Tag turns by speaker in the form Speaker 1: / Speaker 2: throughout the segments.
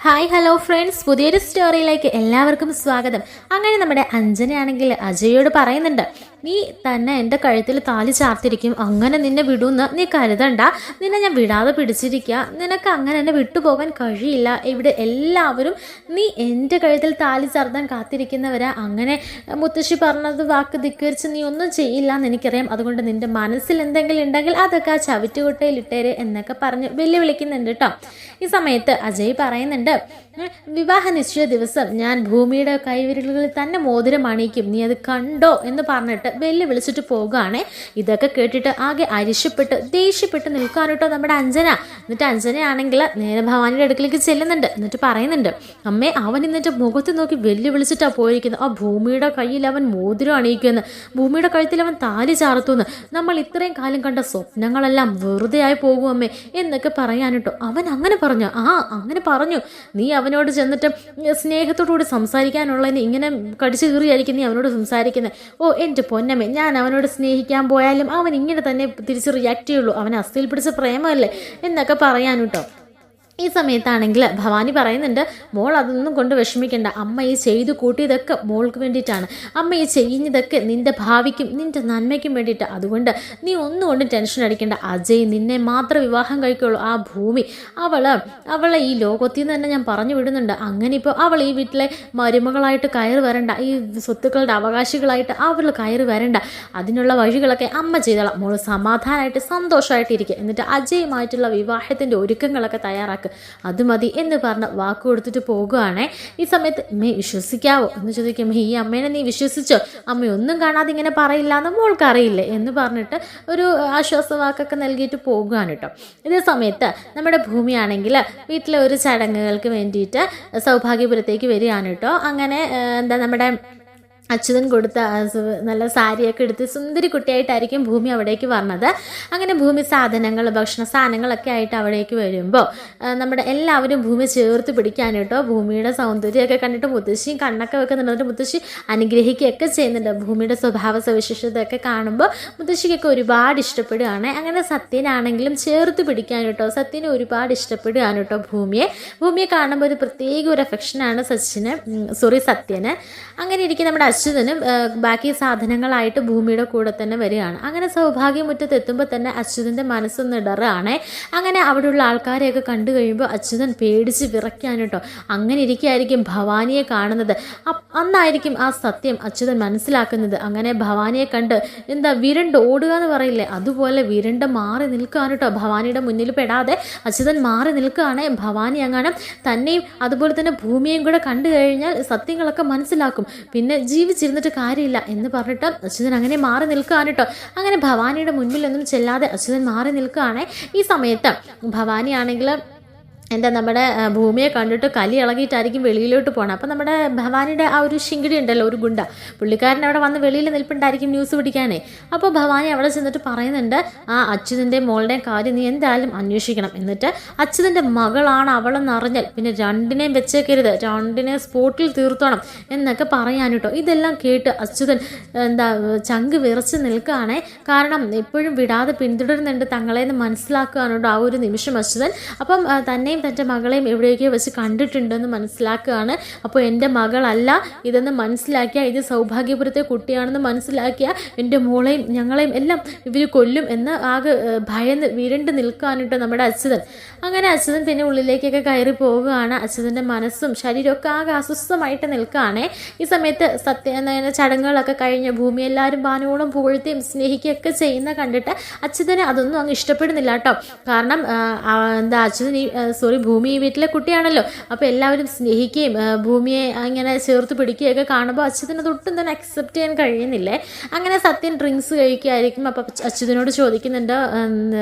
Speaker 1: Hi hello friends, പുതിയൊരു സ്റ്റോറിയിലേക്ക് എല്ലാവർക്കും സ്വാഗതം. അങ്ങനെ നമ്മുടെ അഞ്ജനയാണെങ്കിൽ അജയോട് പറയുന്നുണ്ട്, നീ തന്നെ എൻ്റെ കഴുത്തിൽ താലി ചാർത്തിരിക്കും, അങ്ങനെ നിന്നെ വിടുമെന്ന് നീ കരുതണ്ട. നിന്നെ ഞാൻ വിടാതെ പിടിച്ചിരിക്കുക, നിനക്ക് അങ്ങനെ എന്നെ വിട്ടുപോകാൻ കഴിയില്ല. ഇവിടെ എല്ലാവരും നീ എൻ്റെ കഴുത്തിൽ താലി ചാർത്താൻ കാത്തിരിക്കുന്നവരാ. അങ്ങനെ മുത്തശ്ശി പറഞ്ഞത് വാക്ക് ധിക്കരിച്ച് നീ ഒന്നും ചെയ്യില്ല എന്ന് എനിക്കറിയാം. അതുകൊണ്ട് നിൻ്റെ മനസ്സിൽ എന്തെങ്കിലും ഉണ്ടെങ്കിൽ അതൊക്കെ ആ ചവിറ്റുകുട്ടയിൽ ഇട്ടേര് എന്നൊക്കെ പറഞ്ഞ് വെല്ലുവിളിക്കുന്നുണ്ട് കേട്ടോ. ഈ സമയത്ത് അജയ് പറയുന്നുണ്ട്, വിവാഹ നിശ്ചയ ദിവസം ഞാൻ ഭൂമിയുടെ കൈവിരലുകളിൽ തന്നെ മോതിരം അണിയിക്കും, നീ അത് കണ്ടോ എന്ന് പറഞ്ഞിട്ട് വെല്ലുവിളിച്ചിട്ട് പോകുകയാണേ. ഇതൊക്കെ കേട്ടിട്ട് ആകെ അരിശപ്പെട്ട് ദേഷ്യപ്പെട്ട് നിൽക്കാനോട്ടോ നമ്മുടെ അഞ്ജന. എന്നിട്ട് അഞ്ജനയാണെങ്കിൽ നേരെ ഭവാനിയുടെ അടുക്കിലേക്ക് ചെല്ലുന്നുണ്ട്. എന്നിട്ട് പറയുന്നുണ്ട്, അമ്മേ, അവൻ എന്നിട്ട് മുഖത്ത് നോക്കി വെല്ലുവിളിച്ചിട്ടാണ് പോയിരിക്കുന്നത്. ആ ഭൂമിയുടെ കയ്യിൽ അവൻ മോതിരം അണിയിക്കുമെന്ന്, ഭൂമിയുടെ കഴുത്തിൽ അവൻ താലി ചാർത്തുമെന്ന്, നമ്മൾ ഇത്രയും കാലം കണ്ട സ്വപ്നങ്ങളെല്ലാം വെറുതെ ആയി പോകും അമ്മേ എന്നൊക്കെ പറയാനിട്ടോ. അവൻ അങ്ങനെ പറഞ്ഞു? അങ്ങനെ പറഞ്ഞു. നീ അവനോട് ചെന്നിട്ട് സ്നേഹത്തോടുകൂടി സംസാരിക്കാനുള്ളതിന് ഇങ്ങനെ കടിച്ചു കീറിയായിരിക്കും നീ അവനോട് സംസാരിക്കുന്നത്. ഓ എൻ്റെ പൊന്നമ്മേ, ഞാൻ അവനോട് സ്നേഹിക്കാൻ പോയാലും അവൻ ഇങ്ങനെ തന്നെ തിരിച്ച് റിയാക്ട് ചെയ്യുള്ളൂ, അവൻ അസ്ഥയിൽ പിടിച്ച പ്രേമമല്ലേ എന്നൊക്കെ പറയാനുട്ടോ. ഈ സമയത്താണെങ്കിൽ ഭവാനി പറയുന്നുണ്ട്, മോൾ അതൊന്നും കൊണ്ട് വിഷമിക്കേണ്ട, അമ്മ ഈ ചെയ്തു കൂട്ടിയതൊക്കെ മോൾക്ക് വേണ്ടിയിട്ടാണ്, അമ്മ ഈ ചെയ്യുന്നതൊക്കെ നിൻ്റെ ഭാവിക്കും നിൻ്റെ നന്മയ്ക്കും വേണ്ടിയിട്ടാണ്. അതുകൊണ്ട് നീ ഒന്നും കൊണ്ടും ടെൻഷൻ അടിക്കേണ്ട. അജയ് നിന്നെ മാത്രം വിവാഹം കഴിക്കുള്ളൂ. ആ ഭൂമി അവളെ ഈ ലോകത്തിൽ നിന്ന് തന്നെ ഞാൻ പറഞ്ഞു വിടുന്നുണ്ട്. അങ്ങനെ ഇപ്പോൾ അവൾ ഈ വീട്ടിലെ മരുമകളായിട്ട് കയറി വരണ്ട, ഈ സ്വത്തുക്കളുടെ അവകാശികളായിട്ട് അവൾ കയറി വരണ്ട. അതിനുള്ള വഴികളൊക്കെ അമ്മ ചെയ്തോളാം. മോൾ സമാധാനമായിട്ട് സന്തോഷമായിട്ടിരിക്കുക. എന്നിട്ട് അജയുമായിട്ടുള്ള വിവാഹത്തിൻ്റെ ഒരുക്കങ്ങളൊക്കെ തയ്യാറാക്കുക, അത് മതി എന്ന് പറഞ്ഞ് വാക്ക് കൊടുത്തിട്ട് പോകുകയാണേ. ഈ സമയത്ത് അമ്മയെ വിശ്വസിക്കാവോ എന്ന് ചോദിക്കും. ഈ അമ്മേനെ നീ വിശ്വസിച്ചോ? അമ്മയൊന്നും കാണാതെ ഇങ്ങനെ പറയില്ല എന്ന് മോൾക്കറിയില്ലേ എന്ന് പറഞ്ഞിട്ട് ഒരു ആശ്വാസവാക്കൊക്കെ നൽകിയിട്ട് പോകുകയാണ് കേട്ടോ. ഇതേ സമയത്ത് നമ്മുടെ ഭൂമിയാണെങ്കിൽ വീട്ടിലെ ഒരു ചടങ്ങുകൾക്ക് വേണ്ടിയിട്ട് സൗഭാഗ്യപുരത്തേക്ക് വരികയാണ് കേട്ടോ. അങ്ങനെ നമ്മുടെ അച്യുതൻ കൊടുത്ത നല്ല സാരിയൊക്കെ എടുത്ത് സുന്ദരി കുട്ടിയായിട്ടായിരിക്കും ഭൂമി അവിടേക്ക് വന്നത്. അങ്ങനെ ഭൂമി സാധനങ്ങൾ, ഭക്ഷണ സാധനങ്ങളൊക്കെ ആയിട്ട് അവിടേക്ക് വരുമ്പോൾ നമ്മുടെ എല്ലാവരും ഭൂമി ചേർത്ത് പിടിക്കാൻ കേട്ടോ. ഭൂമിയുടെ സൗന്ദര്യമൊക്കെ കണ്ടിട്ട് മുത്തശ്ശിയും കണ്ണൊക്കെ വെക്കുന്നുണ്ട്. മുത്തശ്ശി അനുഗ്രഹിക്കുകയൊക്കെ ചെയ്യുന്നുണ്ട്. ഭൂമിയുടെ സ്വഭാവ സവിശേഷതയൊക്കെ കാണുമ്പോൾ മുത്തശ്ശിക്കൊക്കെ ഒരുപാട് ഇഷ്ടപ്പെടുകയാണ്. അങ്ങനെ സത്യനാണെങ്കിലും ചേർത്ത് പിടിക്കാൻ കേട്ടോ. സത്യനെ ഒരുപാട് ഇഷ്ടപ്പെടുകയാണ് കേട്ടോ ഭൂമിയെ കാണുമ്പോൾ ഒരു പ്രത്യേക ഒരു അഫെക്ഷനാണ് സത്യന്. അങ്ങനെ ഇരിക്കും നമ്മുടെ അച്യുതനും ബാക്കി സാധനങ്ങളായിട്ട് ഭൂമിയുടെ കൂടെ തന്നെ വരികയാണ്. അങ്ങനെ സൗഭാഗ്യമുറ്റത്ത് എത്തുമ്പോൾ തന്നെ അച്യുതൻ്റെ മനസ്സൊന്ന് ഇടറാണ്. അങ്ങനെ അവിടെയുള്ള ആൾക്കാരെയൊക്കെ കണ്ടു കഴിയുമ്പോൾ അച്യുതൻ പേടിച്ച് വിറയ്ക്കാൻ കേട്ടോ. അങ്ങനെ ഇരിക്കുകയായിരിക്കും ഭവാനിയെ കാണുന്നത്. അന്നായിരിക്കും ആ സത്യം അച്യുതൻ മനസ്സിലാക്കുന്നത്. അങ്ങനെ ഭവാനിയെ കണ്ട് വിരണ്ട് ഓടുക എന്ന് പറയില്ലേ, അതുപോലെ വിരണ്ട് മാറി നിൽക്കുകയാണ് കേട്ടോ. ഭവാനിയുടെ മുന്നിൽ പെടാതെ അച്യുതൻ മാറി നിൽക്കുകയാണ്. ഭവാനി അങ്ങനെ തന്നെയും അതുപോലെ തന്നെ ഭൂമിയെയും കൂടെ കണ്ടു കഴിഞ്ഞാൽ സത്യങ്ങളൊക്കെ മനസ്സിലാക്കും, പിന്നെ ജീവിച്ചിരുന്നിട്ട് കാര്യമില്ല എന്ന് പറഞ്ഞിട്ട് അച്യുതൻ അങ്ങനെ മാറി നിൽക്കുകയാണ് കേട്ടോ. അങ്ങനെ ഭവാനിയുടെ മുൻപിലൊന്നും ചെല്ലാതെ അച്യുതൻ മാറി നിൽക്കുകയാണ്. ഈ സമയത്ത് ഭവാനിയാണെങ്കിൽ നമ്മുടെ ഭൂമിയെ കണ്ടിട്ട് കലി ഇളകിയിട്ടായിരിക്കും വെളിയിലോട്ട് പോകണം. അപ്പോൾ നമ്മുടെ ഭവാനിയുടെ ആ ഒരു ശിങ്കിടി ഉണ്ടല്ലോ, ഒരു ഗുണ്ട, പുള്ളിക്കാരൻ അവിടെ വന്ന് വെളിയിൽ നിൽപ്പുണ്ടായിരിക്കും ന്യൂസ് പിടിക്കാനേ. അപ്പോൾ ഭവാനി അവിടെ ചെന്നിട്ട് പറയുന്നുണ്ട്, ആ അച്യുതൻ്റെ മോളുടെയും കാര്യം നീ എന്തായാലും അന്വേഷിക്കണം. എന്നിട്ട് അച്യുതൻ്റെ മകളാണ് അവളെന്ന് അറിഞ്ഞാൽ പിന്നെ രണ്ടിനെയും വെച്ചേക്കരുത്, രണ്ടിനെ സ്പോട്ടിൽ തീർത്തോണം എന്നൊക്കെ പറയാൻ കേട്ടോ. ഇതെല്ലാം കേട്ട് അച്യുതൻ ചങ്ക് വിറച്ച് നിൽക്കുകയാണേ. കാരണം എപ്പോഴും വിടാതെ പിന്തുടരുന്നുണ്ട് തങ്ങളെന്ന് മനസ്സിലാക്കുകയാണ് ആ ഒരു നിമിഷം അച്യുതൻ. അപ്പം തന്നെയും തൻ്റെ മകളെയും എവിടെയൊക്കെയോ വെച്ച് കണ്ടിട്ടുണ്ടെന്ന് മനസ്സിലാക്കുകയാണ്. അപ്പോൾ എൻ്റെ മകളല്ല ഇതെന്ന് മനസ്സിലാക്കിയ, ഇത് സൗഭാഗ്യപുരത്തെ കുട്ടിയാണെന്ന് മനസ്സിലാക്കിയ എൻ്റെ മോളെയും ഞങ്ങളെയും എല്ലാം ഇവർ കൊല്ലും എന്ന് ആകെ ഭയന്ന് വിരണ്ട് നിൽക്കാനിട്ടോ നമ്മുടെ അച്യുതൻ. അങ്ങനെ അച്യുതൻ പിന്നെ ഉള്ളിലേക്കൊക്കെ കയറി പോവുകയാണ്. അച്യുതൻ്റെ മനസ്സും ശരീരമൊക്കെ ആകെ അസ്വസ്ഥമായിട്ട് നിൽക്കുകയാണേ. ഈ സമയത്ത് ചടങ്ങുകളൊക്കെ കഴിഞ്ഞ് ഭൂമി എല്ലാവരും ബാനോളം പുകഴ്ത്തിയും സ്നേഹിക്കുകയൊക്കെ ചെയ്യുന്ന കണ്ടിട്ട് അച്യുതനെ അതൊന്നും അങ്ങ് ഇഷ്ടപ്പെടുന്നില്ല കേട്ടോ. കാരണം അച്യുതൻ ഭൂമി ഈ വീട്ടിലെ കുട്ടിയാണല്ലോ. അപ്പോൾ എല്ലാവരും സ്നേഹിക്കുകയും ഭൂമിയെ ഇങ്ങനെ ചേർത്ത് പിടിക്കുകയൊക്കെ കാണുമ്പോൾ അച്യുതന് ഒട്ടും തന്നെ അക്സെപ്റ്റ് ചെയ്യാൻ കഴിയുന്നില്ലേ. അങ്ങനെ സത്യൻ ഡ്രിങ്ക്സ് കഴിക്കുകയായിരിക്കും. അപ്പോൾ അച്യുതനോട് ചോദിക്കുന്നുണ്ട്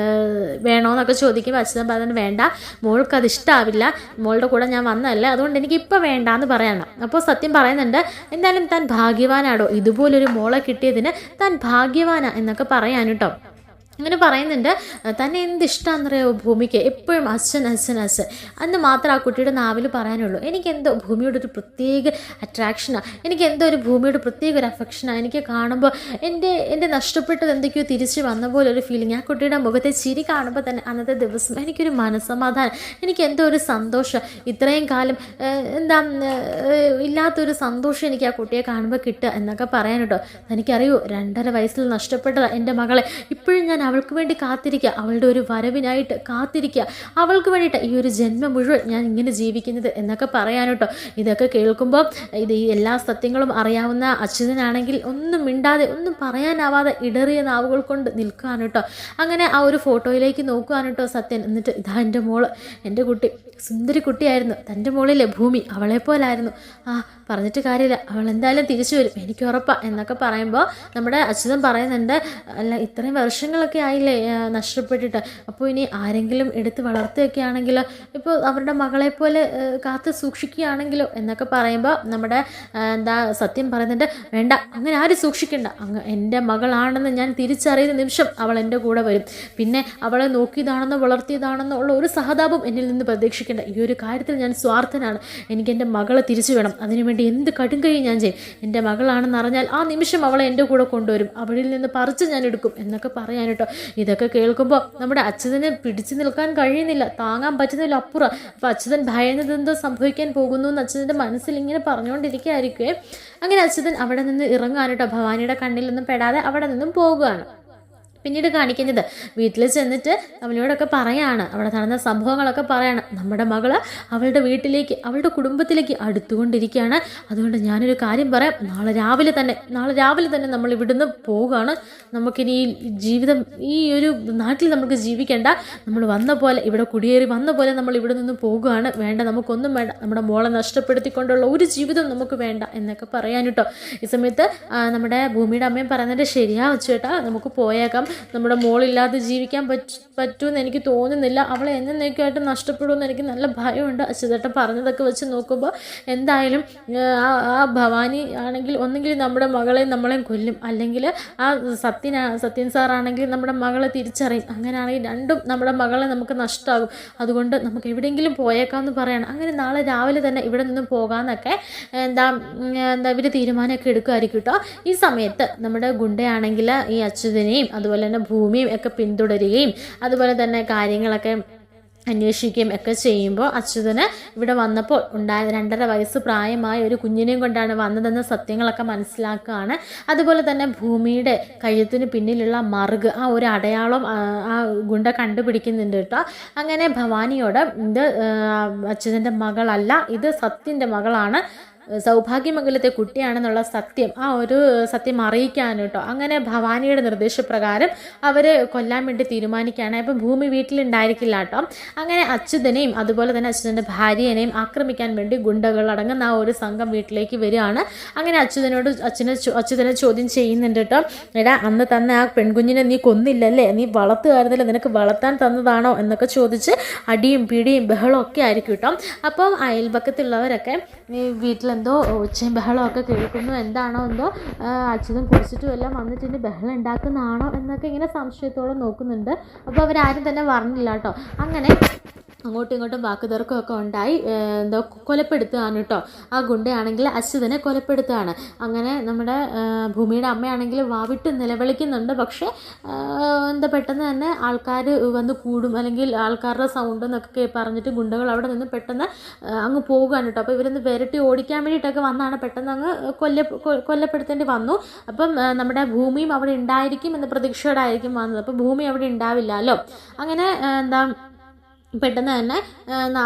Speaker 1: വേണോന്നൊക്കെ ചോദിക്കുമ്പോൾ അച്യുതൻ പറയുന്നത് വേണ്ട, മോൾക്ക് അത് ഇഷ്ടമാവില്ല, മോളുടെ കൂടെ ഞാൻ വന്നതല്ലേ, അതുകൊണ്ട് എനിക്കിപ്പോൾ വേണ്ടാന്ന് പറയണം. അപ്പോൾ സത്യം പറയുന്നുണ്ട്, എന്തായാലും താൻ ഭാഗ്യവാനാടോ, ഇതുപോലൊരു മോളെ കിട്ടിയതിന് താൻ ഭാഗ്യവാനാ എന്നൊക്കെ പറയാൻ കേട്ടോ. അങ്ങനെ പറയുന്നുണ്ട്. തന്നെ എന്ത് ഇഷ്ടമാണെന്നറിയോ ഭൂമിക്ക്, എപ്പോഴും അച്ഛൻ അച്ഛൻ അച്ഛൻ അന്ന് മാത്രം ആ കുട്ടിയുടെ നാവിൽ പറയാനുള്ളൂ. എനിക്കെന്തോ ഭൂമിയോട് ഒരു പ്രത്യേക അട്രാക്ഷനാണ്, എനിക്കെന്തോ ഒരു ഭൂമിയോട് പ്രത്യേക ഒരു അഫെക്ഷനാണ്. എനിക്ക് കാണുമ്പോൾ എൻ്റെ നഷ്ടപ്പെട്ടത് എന്തൊക്കെയോ തിരിച്ച് വന്ന പോലെ ഒരു ഫീലിംഗ്. ആ കുട്ടിയുടെ മുഖത്തെ ചിരി കാണുമ്പോൾ തന്നെ അന്നത്തെ ദിവസം എനിക്കൊരു മനസ്സമാധാനം, എനിക്കെന്തോ ഒരു സന്തോഷം, ഇത്രയും കാലം എന്താ ഇല്ലാത്തൊരു സന്തോഷം എനിക്ക് ആ കുട്ടിയെ കാണുമ്പോൾ കിട്ടുക എന്നൊക്കെ പറയാൻ കേട്ടോ. എനിക്കറിയൂ 2.5 വയസ്സിൽ നഷ്ടപ്പെട്ടതാണ് എൻ്റെ മകളെ. ഇപ്പോഴും ഞാൻ അവൾക്ക് വേണ്ടി കാത്തിരിക്കുക, അവളുടെ ഒരു വരവിനായിട്ട് കാത്തിരിക്കുക, അവൾക്ക് വേണ്ടിയിട്ട് ഈ ഒരു ജന്മം മുഴുവൻ ഞാൻ ഇങ്ങനെ ജീവിക്കുന്നത് എന്നൊക്കെ പറയാൻ കേട്ടോ. ഇതൊക്കെ കേൾക്കുമ്പോൾ ഈ എല്ലാ സത്യങ്ങളും അറിയാവുന്ന അച്യുതനാണെങ്കിൽ ഒന്നും മിണ്ടാതെ ഒന്നും പറയാനാവാതെ ഇടറിയ നാവുകൾ കൊണ്ട് നിൽക്കുകയാണ് കേട്ടോ. അങ്ങനെ ആ ഒരു ഫോട്ടോയിലേക്ക് നോക്കുകയാണ് കേട്ടോ സത്യൻ. എന്നിട്ട് ഇതാ എൻ്റെ മോള്, എൻ്റെ കുട്ടി സുന്ദരി കുട്ടിയായിരുന്നു, തൻ്റെ മോളിലെ ഭൂമി അവളെപ്പോലായിരുന്നു. പറഞ്ഞിട്ട് കാര്യമില്ല, അവൾ എന്തായാലും തിരിച്ചു വരും, എനിക്ക് ഉറപ്പാണ് എന്നൊക്കെ പറയുമ്പോൾ നമ്മുടെ അച്യുതൻ പറയുന്നുണ്ട്, അല്ല ഇത്രയും വർഷങ്ങളൊക്കെ ആയില്ലേ നഷ്ടപ്പെട്ടിട്ട്, അപ്പോൾ ഇനി ആരെങ്കിലും എടുത്ത് വളർത്തുകയൊക്കെ ആണെങ്കിലോ, ഇപ്പോൾ അവരുടെ മകളെപ്പോലെ കാത്ത് സൂക്ഷിക്കുകയാണെങ്കിലോ എന്നൊക്കെ പറയുമ്പോൾ നമ്മുടെ സത്യം പറയുന്നുണ്ട്, വേണ്ട അങ്ങനെ ആരും സൂക്ഷിക്കണ്ട, എൻ്റെ മകളാണെന്ന് ഞാൻ തിരിച്ചറിയുന്ന നിമിഷം അവൾ എൻ്റെ കൂടെ വരും. പിന്നെ അവളെ നോക്കിയതാണെന്നോ വളർത്തിയതാണെന്നോ ഉള്ള ഒരു സഹതാപം എന്നിൽ നിന്ന് പ്രതീക്ഷിക്കേണ്ട. ഈ ഒരു കാര്യത്തിൽ ഞാൻ സ്വാർത്ഥനാണ്, എനിക്ക് എൻ്റെ മകളെ തിരിച്ചു വേണം, അതിനുവേണ്ടി എന്ത് കടുങ്കയും ഞാൻ ചെയ്യും. എൻ്റെ മകളാണെന്ന് അറിഞ്ഞാൽ ആ നിമിഷം അവളെ എൻ്റെ കൂടെ കൊണ്ടുവരും, അവളിൽ നിന്ന് പറിച്ച് ഞാൻ എടുക്കും എന്നൊക്കെ പറയാൻ കേട്ടോ. ഇതൊക്കെ കേൾക്കുമ്പോൾ നമ്മുടെ അച്യുതനെ പിടിച്ചു നിൽക്കാൻ കഴിയുന്നില്ല, താങ്ങാൻ പറ്റുന്നില്ല അപ്പുറം. അപ്പോൾ അച്യുതൻ ഭയന്നത് എന്തോ സംഭവിക്കാൻ പോകുന്നു എന്ന് അച്യുതൻ്റെ മനസ്സിൽ ഇങ്ങനെ പറഞ്ഞുകൊണ്ടിരിക്കുകയായിരിക്കുമേ. അങ്ങനെ അച്യുതൻ അവിടെ നിന്ന് ഇറങ്ങാൻ കേട്ടോ, ഭവാനിയുടെ കണ്ണിൽ നിന്നും പെടാതെ അവിടെ നിന്നും പോകുകയാണ്. പിന്നീട് കാണിക്കുന്നത് വീട്ടിൽ ചെന്നിട്ട് അവനോടൊക്കെ പറയാണ്, അവിടെ നടന്ന സംഭവങ്ങളൊക്കെ പറയാണ്. നമ്മുടെ മകള് അവളുടെ വീട്ടിലേക്ക് അവളുടെ കുടുംബത്തിലേക്ക് അടുത്തുകൊണ്ടിരിക്കുകയാണ്. അതുകൊണ്ട് ഞാനൊരു കാര്യം പറയാം, നാളെ രാവിലെ തന്നെ നമ്മൾ ഇവിടുന്ന് പോവുകയാണ്. നമുക്കിനി ഈ ജീവിതം ഈ ഒരു നാട്ടിൽ നമുക്ക് ജീവിക്കേണ്ട, നമ്മൾ വന്ന പോലെ ഇവിടെ കുടിയേറി വന്ന പോലെ നമ്മൾ ഇവിടെ നിന്ന് പോകുകയാണ്. വേണ്ട, നമുക്കൊന്നും വേണ്ട, നമ്മുടെ മോളെ നഷ്ടപ്പെടുത്തിക്കൊണ്ടുള്ള ഒരു ജീവിതം നമുക്ക് വേണ്ട എന്നൊക്കെ പറയാൻ കേട്ടോ. ഈ സമയത്ത് നമ്മുടെ ഭൂമിയുടെ അമ്മയും പറയുന്നത്, ശരിയാ ചേട്ടാ, നമുക്ക് പോയേക്കാം, നമ്മുടെ മോളില്ലാതെ ജീവിക്കാൻ പറ്റുമെന്ന് എനിക്ക് തോന്നുന്നില്ല, അവളെ എന്നേക്കായിട്ട് നഷ്ടപ്പെടുമെന്ന് എനിക്ക് നല്ല ഭയമുണ്ട്. അച്യുതേട്ടൻ പറഞ്ഞതൊക്കെ വെച്ച് നോക്കുമ്പോൾ എന്തായാലും ആ ഭവാനി ആണെങ്കിൽ ഒന്നെങ്കിൽ നമ്മുടെ മകളെ നമ്മളെ കൊല്ലും, അല്ലെങ്കിൽ ആ സത്യൻ സാറാണെങ്കിൽ നമ്മുടെ മകളെ തിരിച്ചറിയും. അങ്ങനെയാണെങ്കിൽ രണ്ടും നമ്മുടെ മകളെ നമുക്ക് നഷ്ടമാകും. അതുകൊണ്ട് നമുക്ക് എവിടെയെങ്കിലും പോയേക്കാമെന്ന് പറയണം. അങ്ങനെ നാളെ രാവിലെ തന്നെ ഇവിടെ നിന്ന് പോകാമെന്നൊക്കെ ഇവർ തീരുമാനമൊക്കെ എടുക്കുമായിരിക്കും കേട്ടോ. ഈ സമയത്ത് നമ്മുടെ ഗുണ്ടയാണെങ്കിൽ ഈ അച്യുതനെയും അതുപോലെ തന്നെ ഭൂമിയും ഒക്കെ പിന്തുടരുകയും അതുപോലെ തന്നെ കാര്യങ്ങളൊക്കെ അന്വേഷിക്കുകയും ഒക്കെ ചെയ്യുമ്പോൾ അച്യുതന് ഇവിടെ വന്നപ്പോൾ ഉണ്ടായ 2.5 വയസ്സ് പ്രായമായ ഒരു കുഞ്ഞിനെയും കൊണ്ടാണ് വന്നതെന്ന സത്യങ്ങളൊക്കെ മനസ്സിലാക്കുകയാണ്. അതുപോലെ തന്നെ ഭൂമിയുടെ കഴുത്തിന് പിന്നിലുള്ള മറുക്, ആ ഒരു അടയാളം ആ ഗുണ്ട കണ്ടുപിടിക്കുന്നുണ്ട് കേട്ടോ. അങ്ങനെ ഭവാനിയോട് ഇത് അച്യുതൻ്റെ മകളല്ല, ഇത് സത്യൻ്റെ മകളാണ്, സൗഭാഗ്യമംഗലത്തെ കുട്ടിയാണെന്നുള്ള സത്യം അറിയിക്കാൻ കേട്ടോ. അങ്ങനെ ഭവാനിയുടെ നിർദ്ദേശപ്രകാരം അവർ കൊല്ലാൻ വേണ്ടി തീരുമാനിക്കുകയാണ്. അപ്പം ഭൂമി വീട്ടിലുണ്ടായിരിക്കില്ല കേട്ടോ. അങ്ങനെ അച്യുതനെയും അതുപോലെ തന്നെ അച്യുതൻ്റെ ഭാര്യനെയും ആക്രമിക്കാൻ വേണ്ടി ഗുണ്ടകൾ അടങ്ങുന്ന ആ ഒരു സംഘം വീട്ടിലേക്ക് വരികയാണ്. അങ്ങനെ അച്യുതനെ ചോദ്യം ചെയ്യുന്നുണ്ട് കേട്ടോ. എടാ, അന്ന് തന്ന ആ പെൺകുഞ്ഞിനെ നീ കൊന്നില്ലല്ലേ, നീ വളർത്തുകാരുന്നില്ല, നിനക്ക് വളർത്താൻ തന്നതാണോ എന്നൊക്കെ ചോദിച്ച് അടിയും പിടിയും ബഹളവും ഒക്കെ ആയിരിക്കും കേട്ടോ. അപ്പം അയൽപക്കത്തുള്ളവരൊക്കെ വീട്ടിലെന്തോ ഒച്ചയും ബഹളമൊക്കെ കേൾക്കുന്നു, എന്താണോ എന്തോ അച്യുതൻ കുടിച്ചിട്ടും എല്ലാം വന്നിട്ട് ബഹളം ഉണ്ടാക്കുന്നതാണോ എന്നൊക്കെ ഇങ്ങനെ സംശയത്തോടെ നോക്കുന്നുണ്ട്. അപ്പോൾ അവരാരും തന്നെ പറഞ്ഞില്ല കേട്ടോ. അങ്ങനെ അങ്ങോട്ടും ഇങ്ങോട്ടും വാക്കുതർക്കമൊക്കെ ഉണ്ടായി കൊലപ്പെടുത്തുകയാണ് കേട്ടോ. ആ ഗുണ്ടയാണെങ്കിൽ അച്യുതനെ കൊലപ്പെടുത്തുകയാണ്. അങ്ങനെ നമ്മുടെ ഭൂമിയുടെ അമ്മയാണെങ്കിൽ വാവിട്ട് നിലവിളിക്കുന്നുണ്ട്. പക്ഷേ പെട്ടെന്ന് തന്നെ ആൾക്കാർ വന്ന് കൂടും, അല്ലെങ്കിൽ ആൾക്കാരുടെ സൗണ്ട് എന്നൊക്കെ പറഞ്ഞിട്ട് ഗുണ്ടകൾ അവിടെ നിന്ന് പെട്ടെന്ന് അങ്ങ് പോവുകയാണ് കേട്ടോ. അപ്പോൾ ഇവരൊന്ന് വിരട്ടി ഓടിക്കാൻ വേണ്ടിയിട്ടൊക്കെ വന്നാണ് പെട്ടെന്ന് അങ്ങ് കൊല്ലപ്പെടുത്തേണ്ടി വന്നു. അപ്പം നമ്മുടെ ഭൂമിയും അവിടെ ഉണ്ടായിരിക്കും എന്ന പ്രതീക്ഷയോടെ ആയിരിക്കും വന്നത്. അപ്പോൾ ഭൂമി അവിടെ ഉണ്ടാവില്ലല്ലോ. അങ്ങനെ പെട്ടെന്ന് തന്നെ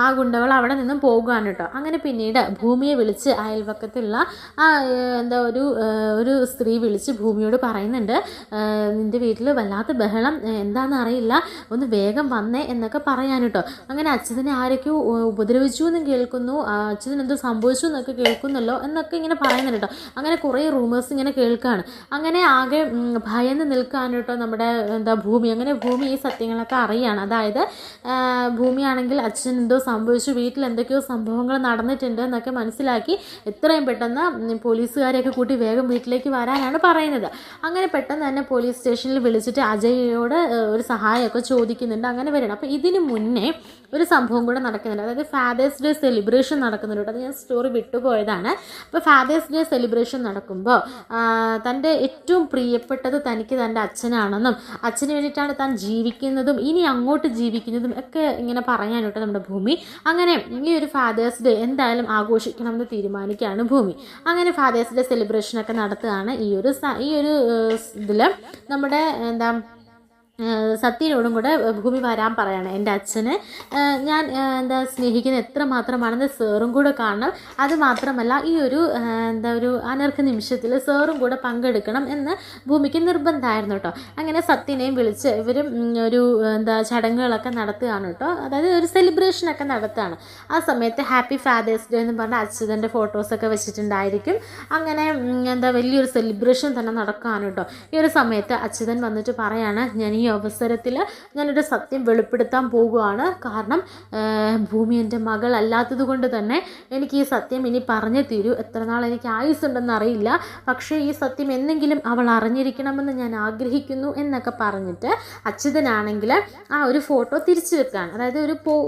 Speaker 1: ആ ഗുണ്ടകൾ അവിടെ നിന്നും പോകുകയാണ് കേട്ടോ. അങ്ങനെ പിന്നീട് ഭൂമിയെ വിളിച്ച് അയൽപക്കത്തുള്ള ഒരു സ്ത്രീ വിളിച്ച് ഭൂമിയോട് പറയുന്നുണ്ട്, നിൻ്റെ വീട്ടിൽ വല്ലാത്ത ബഹളം, എന്താണെന്ന് അറിയില്ല, ഒന്ന് വേഗം വന്നേ എന്നൊക്കെ പറയാൻ കേട്ടോ. അങ്ങനെ അച്യുതനെ ആരൊക്കെയോ ഉപദ്രവിച്ചു എന്നും കേൾക്കുന്നു, അച്യുതൻ എന്തോ സംഭവിച്ചു എന്നൊക്കെ കേൾക്കുന്നല്ലോ എന്നൊക്കെ ഇങ്ങനെ പറയുന്നുണ്ട് കേട്ടോ. അങ്ങനെ കുറേ റൂമേഴ്സ് ഇങ്ങനെ കേൾക്കുകയാണ്. അങ്ങനെ ആകെ ഭയന്ന് നിൽക്കുകയാണ് കേട്ടോ നമ്മുടെ ഭൂമി. അങ്ങനെ ഭൂമി ഈ സത്യങ്ങളൊക്കെ അറിയാണ്. അതായത് ഭൂമിയാണെങ്കിൽ അച്ഛൻ എന്തോ സംഭവിച്ചു, വീട്ടിൽ എന്തൊക്കെയോ സംഭവങ്ങൾ നടന്നിട്ടുണ്ട് എന്നൊക്കെ മനസ്സിലാക്കി എത്രയും പെട്ടെന്ന് പോലീസുകാരെയൊക്കെ കൂട്ടി വേഗം വീട്ടിലേക്ക് വരാനാണ് പറയുന്നത്. അങ്ങനെ പെട്ടെന്ന് തന്നെ പോലീസ് സ്റ്റേഷനിൽ വിളിച്ചിട്ട് അജയോട് ഒരു സഹായമൊക്കെ ചോദിക്കുന്നുണ്ട്. അങ്ങനെ വരണം. അപ്പോൾ ഇതിന് മുന്നേ ഒരു സംഭവം കൂടെ നടക്കുന്നുണ്ട്. അതായത് ഫാദേഴ്സ് ഡേ സെലിബ്രേഷൻ നടക്കുന്നുണ്ട്. അത് ഞാൻ സ്റ്റോറി വിട്ടുപോയതാണ്. അപ്പോൾ ഫാദേഴ്സ് ഡേ സെലിബ്രേഷൻ നടക്കുമ്പോൾ തൻ്റെ ഏറ്റവും പ്രിയപ്പെട്ടത് തനിക്ക് തൻ്റെ അച്ഛനാണെന്നും അച്ഛന് വേണ്ടിയിട്ടാണ് താൻ ജീവിക്കുന്നതും ഇനി അങ്ങോട്ട് ജീവിക്കുന്നതും ഒക്കെ ഇങ്ങനെ പറയാനോട്ട് നമ്മുടെ ഭൂമി. അങ്ങനെ ഈ ഒരു ഫാദേഴ്സ് ഡേ എന്തായാലും ആഘോഷിക്കണമെന്ന് തീരുമാനിക്കുകയാണ് ഭൂമി. അങ്ങനെ ഫാദേഴ്സ് ഡേ സെലിബ്രേഷനൊക്കെ നടത്തുകയാണ്. ഈ ഒരു ഇതിൽ നമ്മുടെ സത്യനോടും കൂടെ ഭൂമി വരാൻ പറയാണ്. എൻ്റെ അച്ഛനെ ഞാൻ സ്നേഹിക്കുന്ന എത്ര മാത്രമാണെന്ന് സാറും കൂടെ കാണണം. അത് മാത്രമല്ല ഈ ഒരു ഒരു അനർഘ നിമിഷത്തിൽ സാറും കൂടെ പങ്കെടുക്കണം എന്ന് ഭൂമിക്ക് നിർബന്ധമായിരുന്നു കേട്ടോ. അങ്ങനെ സത്യനെയും വിളിച്ച് ഇവരും ഒരു ചടങ്ങുകളൊക്കെ നടത്തുകയാണ് കേട്ടോ. അതായത് ഒരു സെലിബ്രേഷനൊക്കെ നടത്തുകയാണ്. ആ സമയത്ത് ഹാപ്പി ഫാദേഴ്സ് ഡേ എന്ന് പറഞ്ഞാൽ അച്യുതൻ്റെ ഫോട്ടോസൊക്കെ വെച്ചിട്ടുണ്ടായിരിക്കും. അങ്ങനെ വലിയൊരു സെലിബ്രേഷൻ തന്നെ നടക്കുകയാണ് കേട്ടോ. ഈ ഒരു സമയത്ത് അച്യുതൻ വന്നിട്ട് പറയാണ്, ഞാൻ ഈ അവസരത്തിൽ ഞാനൊരു സത്യം വെളിപ്പെടുത്താൻ പോകുകയാണ്. കാരണം ഭൂമി എൻ്റെ മകൾ അല്ലാത്തത് കൊണ്ട് തന്നെ എനിക്ക് ഈ സത്യം ഇനി പറഞ്ഞേ തീരൂ. എത്ര നാൾ എനിക്ക് ആയുസ്സുണ്ടെന്ന് അറിയില്ല, പക്ഷേ ഈ സത്യം എന്തെങ്കിലും അവൾ അറിഞ്ഞിരിക്കണമെന്ന് ഞാൻ ആഗ്രഹിക്കുന്നു എന്നൊക്കെ പറഞ്ഞിട്ട് അച്യുതനാണെങ്കിൽ ആ ഒരു ഫോട്ടോ തിരിച്ചു വെക്കുകയാണ്. അതായത്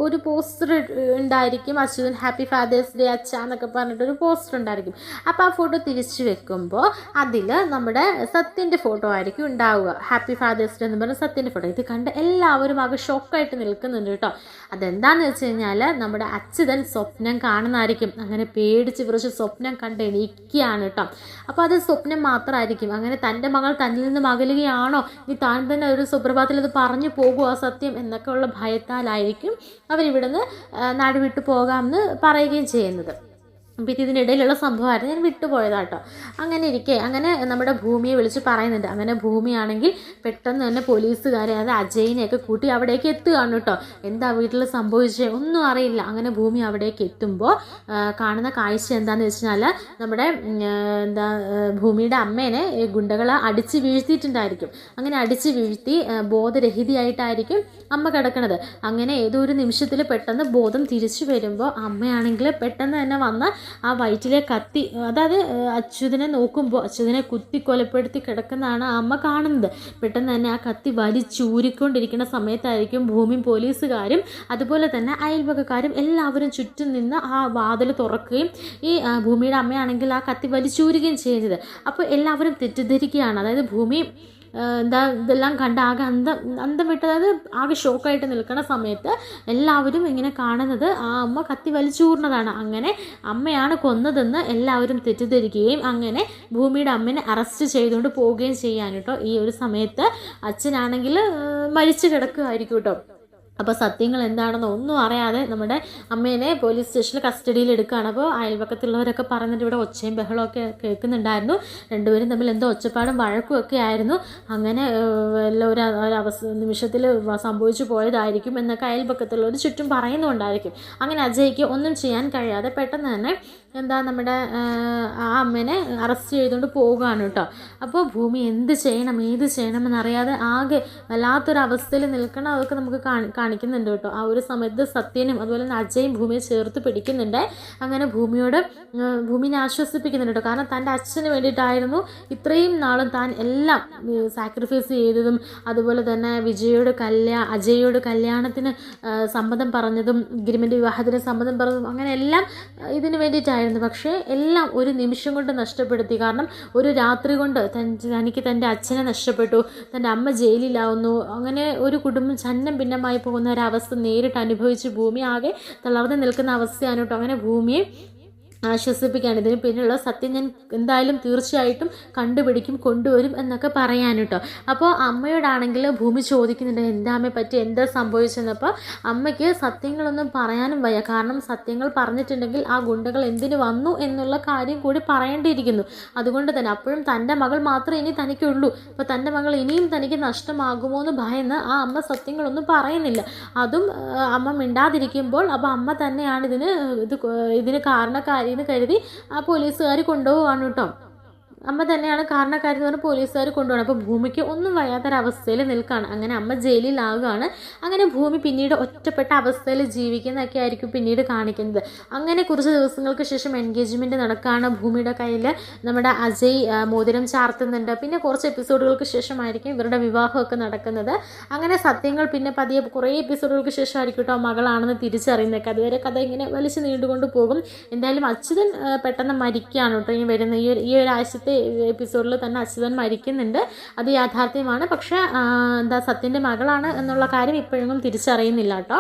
Speaker 1: ഒരു പോസ്റ്റർ ഉണ്ടായിരിക്കും, അച്യുതൻ ഹാപ്പി ഫാദേഴ്സ് ഡേ അച്ഛ എന്നൊക്കെ പറഞ്ഞിട്ടൊരു പോസ്റ്റർ ഉണ്ടായിരിക്കും. അപ്പോൾ ആ ഫോട്ടോ തിരിച്ചു വെക്കുമ്പോൾ അതിൽ നമ്മുടെ സത്യൻ്റെ ഫോട്ടോ ആയിരിക്കും ഉണ്ടാവുക. ഹാപ്പി ഫാദേഴ്സ് ഡേ എന്ന് പറഞ്ഞ സത്യൻ്റെ ഫോട്ടോ. ഇത് കണ്ട് എല്ലാവരും ആകെ ഷോക്കായിട്ട് നിൽക്കുന്നുണ്ട് കേട്ടോ. അതെന്താണെന്ന് വെച്ച് കഴിഞ്ഞാൽ നമ്മുടെ അച്യുതൻ സ്വപ്നം കാണുന്നതായിരിക്കും. അങ്ങനെ പേടിച്ച് വിറച്ച് സ്വപ്നം കണ്ട് എണീക്കുകയാണ് കേട്ടോ. അപ്പോൾ അത് സ്വപ്നം മാത്രമായിരിക്കും. അങ്ങനെ തൻ്റെ മകൾ തന്നിൽ നിന്ന് അകലുകയാണോ, ഇനി താൻ തന്നെ ഒരു സുപ്രഭാതത്തിൽ അത് പറഞ്ഞു പോകുമോ ആ സത്യം എന്നൊക്കെ ഉള്ള ഭയത്താലായിരിക്കും അവരിവിടുന്ന് നാട് വിട്ടു പോകാമെന്ന് പറയുകയും ചെയ്യുന്നത്. അപ്പോൾ ഇതിനിടയിലുള്ള സംഭവമായിരുന്നു, ഞാൻ വിട്ടുപോയതാട്ടോ. അങ്ങനെ നമ്മുടെ ഭൂമിയെ വിളിച്ച് പറയുന്നുണ്ട്. അങ്ങനെ ഭൂമിയാണെങ്കിൽ പെട്ടെന്ന് തന്നെ പോലീസുകാരെ, അതായത് അജയിനെയൊക്കെ കൂട്ടി അവിടേക്ക് എത്തുകയാണ് കേട്ടോ. എന്താ വീട്ടിൽ സംഭവിച്ചേ ഒന്നും അറിയില്ല. അങ്ങനെ ഭൂമി അവിടേക്ക് എത്തുമ്പോൾ കാണുന്ന കാഴ്ച എന്താണെന്ന് വെച്ചാൽ നമ്മുടെ ഭൂമിയുടെ അമ്മേനെ ഗുണ്ടകൾ അടിച്ച് വീഴ്ത്തിയിട്ടുണ്ടായിരിക്കും. അങ്ങനെ അടിച്ച് വീഴ്ത്തി ബോധരഹിതയായിട്ടായിരിക്കും അമ്മ കിടക്കണത്. അങ്ങനെ ഏതോ ഒരു നിമിഷത്തിൽ പെട്ടെന്ന് ബോധം തിരിച്ചു വരുമ്പോൾ അമ്മയാണെങ്കിൽ പെട്ടെന്ന് തന്നെ വന്ന് ആ വയറ്റിലെ കത്തി, അതായത് അച്യുതനെ നോക്കുമ്പോൾ അച്യുതനെ കുത്തി കൊലപ്പെടുത്തി കിടക്കുന്നതാണ് ആ അമ്മ കാണുന്നത്. പെട്ടെന്ന് തന്നെ ആ കത്തി വലിച്ചൂരിക്കൊണ്ടിരിക്കുന്ന സമയത്തായിരിക്കും ഭൂമിയും പോലീസുകാരും അതുപോലെ തന്നെ അയൽവകക്കാരും എല്ലാവരും ചുറ്റും നിന്ന് ആ വാതിൽ തുറക്കുകയും ഈ ഭൂമിയുടെ അമ്മയാണെങ്കിൽ ആ കത്തി വലിച്ചൂരുകയും ചെയ്യുന്നത്. അപ്പോൾ എല്ലാവരും തെറ്റിദ്ധരിക്കുകയാണ്. അതായത് ഭൂമി ഇതെല്ലാം കണ്ട് ആകെ അന്തം വിട്ട്, അതായത് ആകെ ഷോക്കായിട്ട് നിൽക്കുന്ന സമയത്ത് എല്ലാവരും ഇങ്ങനെ കാണുന്നത് ആ അമ്മ കത്തി വലിച്ചൂർന്നതാണ്. അങ്ങനെ അമ്മയാണ് കൊന്നതെന്ന് എല്ലാവരും തെറ്റിദ്ധരിക്കുകയും അങ്ങനെ ഭൂമിയുടെ അമ്മനെ അറസ്റ്റ് ചെയ്തുകൊണ്ട് പോവുകയും ചെയ്യാൻ കേട്ടോ. ഈ ഒരു സമയത്ത് അച്ഛനാണെങ്കിൽ മരിച്ചു കിടക്കുകയായിരിക്കും കേട്ടോ. അപ്പോൾ സത്യങ്ങൾ എന്താണെന്ന് ഒന്നും അറിയാതെ നമ്മുടെ അമ്മേനെ പോലീസ് സ്റ്റേഷനിൽ കസ്റ്റഡിയിൽ എടുക്കുകയാണ്. അപ്പോൾ അയൽവക്കത്തുള്ളവരൊക്കെ പറഞ്ഞിട്ട് ഇവിടെ ഒച്ചയും ബഹളമൊക്കെ കേൾക്കുന്നുണ്ടായിരുന്നു. രണ്ടുപേരും തമ്മിൽ എന്തോ ഒച്ചപ്പാടും വഴക്കും ഒക്കെ ആയിരുന്നു. അങ്ങനെ നിമിഷത്തിൽ സംഭവിച്ചു പോയതായിരിക്കും എന്നൊക്കെ അയൽവക്കത്തുള്ളവർ ചുറ്റും പറയുന്നുണ്ടായിരിക്കും. അങ്ങനെ അജയ്ക്ക് ഒന്നും ചെയ്യാൻ കഴിയാതെ പെട്ടെന്ന് തന്നെ നമ്മുടെ ആ അമ്മേനെ അറസ്റ്റ് ചെയ്തുകൊണ്ട് പോവുകയാണ് കേട്ടോ. അപ്പോൾ ഭൂമി എന്ത് ചെയ്യണം ഏത് ചെയ്യണമെന്നറിയാതെ ആകെ വല്ലാത്തൊരവസ്ഥയിൽ നിൽക്കണം. അതൊക്കെ നമുക്ക് കാണിക്കുന്നുണ്ട് കേട്ടോ. ആ ഒരു സമയത്ത് സത്യനും അതുപോലെ തന്നെ അജയും ഭൂമിയെ ചേർത്ത് പിടിക്കുന്നുണ്ട്. അങ്ങനെ ഭൂമിനെ ആശ്വസിപ്പിക്കുന്നുണ്ട് കേട്ടോ. കാരണം തൻ്റെ അച്ഛന് വേണ്ടിയിട്ടായിരുന്നു ഇത്രയും നാളും താൻ എല്ലാം സാക്രിഫൈസ് ചെയ്തതും അതുപോലെ തന്നെ അജയോട് കല്യാണത്തിന് സമ്മതം പറഞ്ഞതും ഗിരിമിൻ്റെ വിവാഹത്തിന് സമ്മതം പറഞ്ഞതും അങ്ങനെ എല്ലാം ഇതിന് വേണ്ടിയിട്ടായിരുന്നു. പക്ഷേ എല്ലാം ഒരു നിമിഷം കൊണ്ട് നഷ്ടപ്പെടുത്തി. കാരണം ഒരു രാത്രി കൊണ്ട് തനിക്ക് തൻ്റെ അച്ഛനെ നഷ്ടപ്പെട്ടു, തൻ്റെ അമ്മ ജയിലിലാവുന്നു. അങ്ങനെ ഒരു കുടുംബം ഛന്നം ഭിന്നമായി പോകുന്ന ഒരവസ്ഥ നേരിട്ട് അനുഭവിച്ച് ഭൂമി ആകെ തളർന്നു നിൽക്കുന്ന അവസ്ഥയാണ് കേട്ടോ. അങ്ങനെ ഭൂമിയെ ആശ്വസിപ്പിക്കുകയാണ്. ഇതിന് പിന്നിലുള്ള സത്യം ഞാൻ എന്തായാലും തീർച്ചയായിട്ടും കണ്ടുപിടിക്കും, കൊണ്ടുവരും എന്നൊക്കെ പറയാൻ കേട്ടോ. അപ്പോൾ അമ്മയോടാണെങ്കിൽ ഭൂമി ചോദിക്കുന്നുണ്ട് എന്താ അമ്മയെ പറ്റി എന്താ സംഭവിച്ചെന്നപ്പോൾ അമ്മയ്ക്ക് സത്യങ്ങളൊന്നും പറയാനും വയ്യ. കാരണം സത്യങ്ങൾ പറഞ്ഞിട്ടുണ്ടെങ്കിൽ ആ ഗുണ്ടകൾ എന്തിനു വന്നു എന്നുള്ള കാര്യം കൂടി പറയേണ്ടിയിരിക്കുന്നു. അതുകൊണ്ട് തന്നെ അപ്പോഴും തൻ്റെ മകൾ മാത്രമേ ഇനി തനിക്കുള്ളൂ. അപ്പോൾ തൻ്റെ മകൾ ഇനിയും തനിക്ക് നഷ്ടമാകുമോ എന്ന് ഭയന്ന് ആ അമ്മ സത്യങ്ങളൊന്നും പറയുന്നില്ല. അതും അമ്മ മിണ്ടാതിരിക്കുമ്പോൾ അപ്പോൾ അമ്മ തന്നെയാണ് ഇതിന് കാരണക്കാരി എന്ന് കരുതി ആ പോലീസുകാർ കൊണ്ടുപോവാണ് കേട്ടോ. അമ്മ തന്നെയാണ് കാരണക്കാരെന്ന് പറഞ്ഞ് പോലീസുകാർ കൊണ്ടുപോകണം. അപ്പോൾ ഭൂമിക്ക് ഒന്നും വയ്യാത്തൊരവസ്ഥയിൽ നിൽക്കുകയാണ്. അങ്ങനെ അമ്മ ജയിലിലാവുകയാണ്. അങ്ങനെ ഭൂമി പിന്നീട് ഒറ്റപ്പെട്ട അവസ്ഥയിൽ ജീവിക്കുന്നതൊക്കെ ആയിരിക്കും പിന്നീട് കാണിക്കുന്നത്. അങ്ങനെ കുറച്ച് ദിവസങ്ങൾക്ക് ശേഷം എൻഗേജ്മെൻറ്റ് നടക്കുകയാണ്. ഭൂമിയുടെ കയ്യിൽ നമ്മുടെ അജയ് മോതിരം ചാർത്തുന്നുണ്ട്. പിന്നെ കുറച്ച് എപ്പിസോഡുകൾക്ക് ശേഷമായിരിക്കും ഇവരുടെ വിവാഹമൊക്കെ നടക്കുന്നത്. അങ്ങനെ സത്യങ്ങൾ പിന്നെ പതിയെ കുറേ എപ്പിസോഡുകൾക്ക് ശേഷമായിരിക്കും കേട്ടോ മകളാണെന്ന് തിരിച്ചറിയുന്നത്. അതുവരെ കഥ ഇങ്ങനെ വലിച്ച് നീണ്ടുകൊണ്ട് പോകും. എന്തായാലും അച്യുതൻ പെട്ടെന്ന് മരിക്കുകയാണ് കേട്ടോ. ഇനി വരുന്ന ഈ ഒരാഴ്ചത്തെ എപ്പിസോഡിൽ തന്നെ അച്യുതൻ മരിക്കുന്നുണ്ട്. അത് യാഥാർത്ഥ്യമാണ്. പക്ഷേ സത്യൻ്റെ മകളാണ് എന്നുള്ള കാര്യം ഇപ്പോഴൊന്നും തിരിച്ചറിയുന്നില്ല കേട്ടോ.